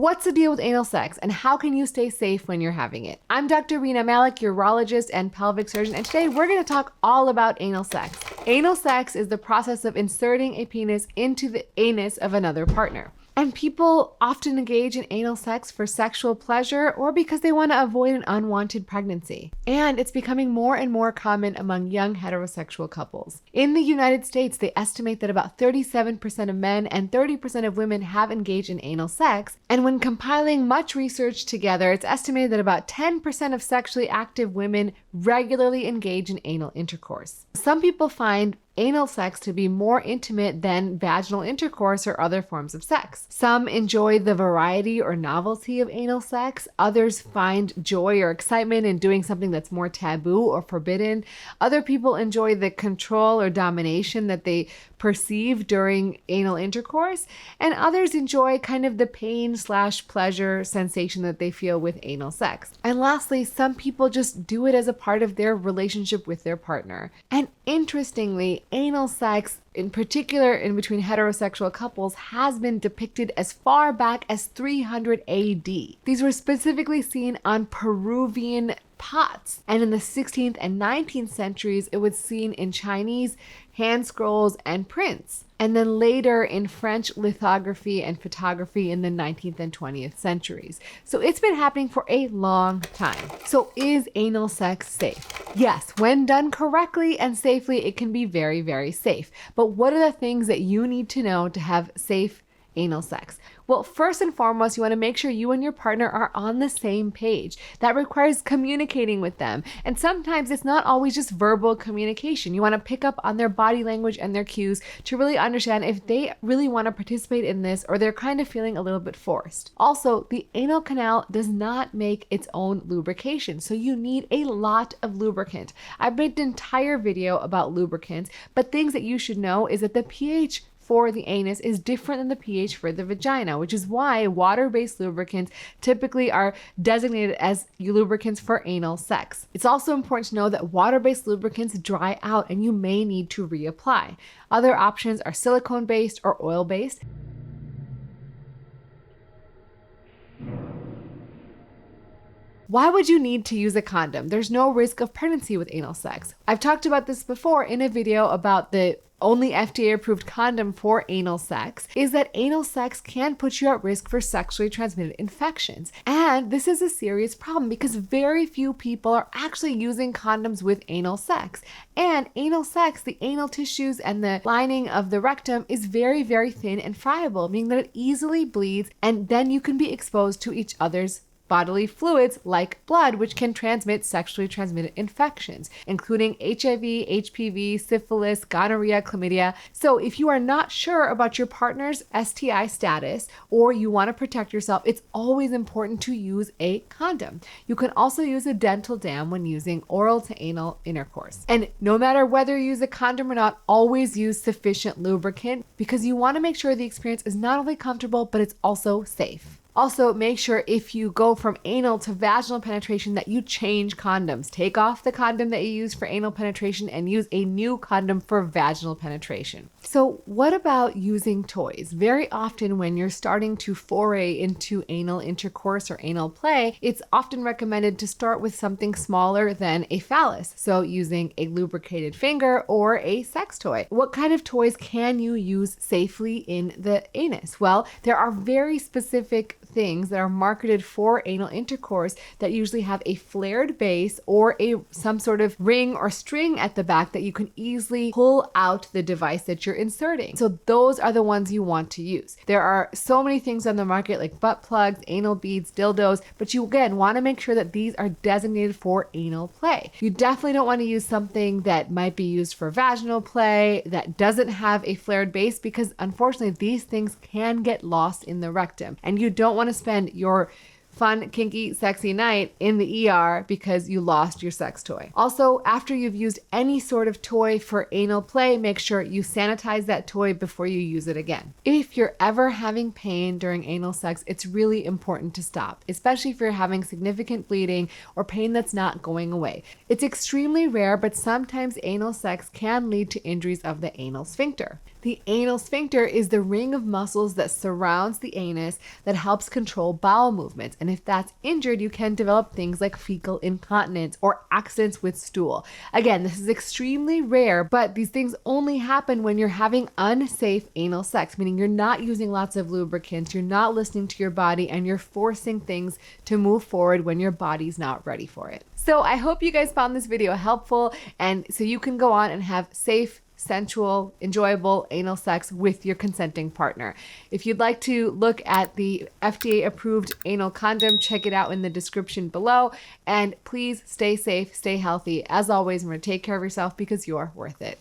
What's the deal with anal sex and how can you stay safe when you're having it? I'm Dr. Rena Malik, urologist and pelvic surgeon, and today we're going to talk all about anal sex. Anal sex is the process of inserting a penis into the anus of another partner. And people often engage in anal sex for sexual pleasure or because they want to avoid an unwanted pregnancy. And it's becoming more and more common among young heterosexual couples. In the United States, they estimate that about 37% of men and 30% of women have engaged in anal sex. And when compiling much research together, it's estimated that about 10% of sexually active women regularly engage in anal intercourse. Some people find anal sex to be more intimate than vaginal intercourse or other forms of sex. Some enjoy the variety or novelty of anal sex. Others find joy or excitement in doing something that's more taboo or forbidden. Other people enjoy the control or domination that they perceive during anal intercourse. And others enjoy kind of the pain/pleasure sensation that they feel with anal sex. And lastly, some people just do it as a part of their relationship with their partner. And interestingly, anal sex, in particular in between heterosexual couples, has been depicted as far back as 300 AD. These were specifically seen on Peruvian pots. And in the 16th and 19th centuries, it was seen in Chinese hand scrolls and prints. And then later in French lithography and photography in the 19th and 20th centuries. So it's been happening for a long time. So is anal sex safe? Yes, when done correctly and safely, it can be very, very safe. But what are the things that you need to know to have safe anal sex? Well, first and foremost, you want to make sure you and your partner are on the same page. That requires communicating with them. And sometimes it's not always just verbal communication. You want to pick up on their body language and their cues to really understand if they really want to participate in this or they're kind of feeling a little bit forced. Also, the anal canal does not make its own lubrication, so you need a lot of lubricant. I've made an entire video about lubricants, but things that you should know is that the pH for the anus is different than the pH for the vagina, which is why water-based lubricants typically are designated as lubricants for anal sex. It's also important to know that water-based lubricants dry out and you may need to reapply. Other options are silicone-based or oil-based. Why would you need to use a condom? There's no risk of pregnancy with anal sex. I've talked about this before in a video about the only FDA-approved condom for anal sex, is that anal sex can put you at risk for sexually transmitted infections. And this is a serious problem because very few people are actually using condoms with anal sex. And anal sex, the anal tissues and the lining of the rectum is very, very thin and friable, meaning that it easily bleeds and then you can be exposed to each other's bodily fluids like blood, which can transmit sexually transmitted infections, including HIV, HPV, syphilis, gonorrhea, chlamydia. So if you are not sure about your partner's STI status or you want to protect yourself, it's always important to use a condom. You can also use a dental dam when using oral to anal intercourse. And no matter whether you use a condom or not, always use sufficient lubricant because you want to make sure the experience is not only comfortable, but it's also safe. Also, make sure if you go from anal to vaginal penetration that you change condoms. Take off the condom that you use for anal penetration and use a new condom for vaginal penetration. So what about using toys? Very often when you're starting to foray into anal intercourse or anal play, it's often recommended to start with something smaller than a phallus. So using a lubricated finger or a sex toy. What kind of toys can you use safely in the anus? Well, there are very specific things that are marketed for anal intercourse that usually have a flared base or some sort of ring or string at the back that you can easily pull out the device that you're inserting. So those are the ones you want to use. There are so many things on the market like butt plugs, anal beads, dildos, but you again want to make sure that these are designated for anal play. You definitely don't want to use something that might be used for vaginal play that doesn't have a flared base because unfortunately these things can get lost in the rectum and you don't want to spend your fun, kinky, sexy night in the ER because you lost your sex toy. Also, after you've used any sort of toy for anal play, make sure you sanitize that toy before you use it again. If you're ever having pain during anal sex, it's really important to stop, especially if you're having significant bleeding or pain that's not going away. It's extremely rare, but sometimes anal sex can lead to injuries of the anal sphincter. The anal sphincter is the ring of muscles that surrounds the anus that helps control bowel movements. And if that's injured, you can develop things like fecal incontinence or accidents with stool. Again, this is extremely rare, but these things only happen when you're having unsafe anal sex, meaning you're not using lots of lubricants, you're not listening to your body, and you're forcing things to move forward when your body's not ready for it. So I hope you guys found this video helpful, and so you can go on and have safe, sensual, enjoyable anal sex with your consenting partner. If you'd like to look at the FDA approved anal condom, check it out in the description below. And please stay safe, stay healthy. As always, remember to take care of yourself because you're worth it.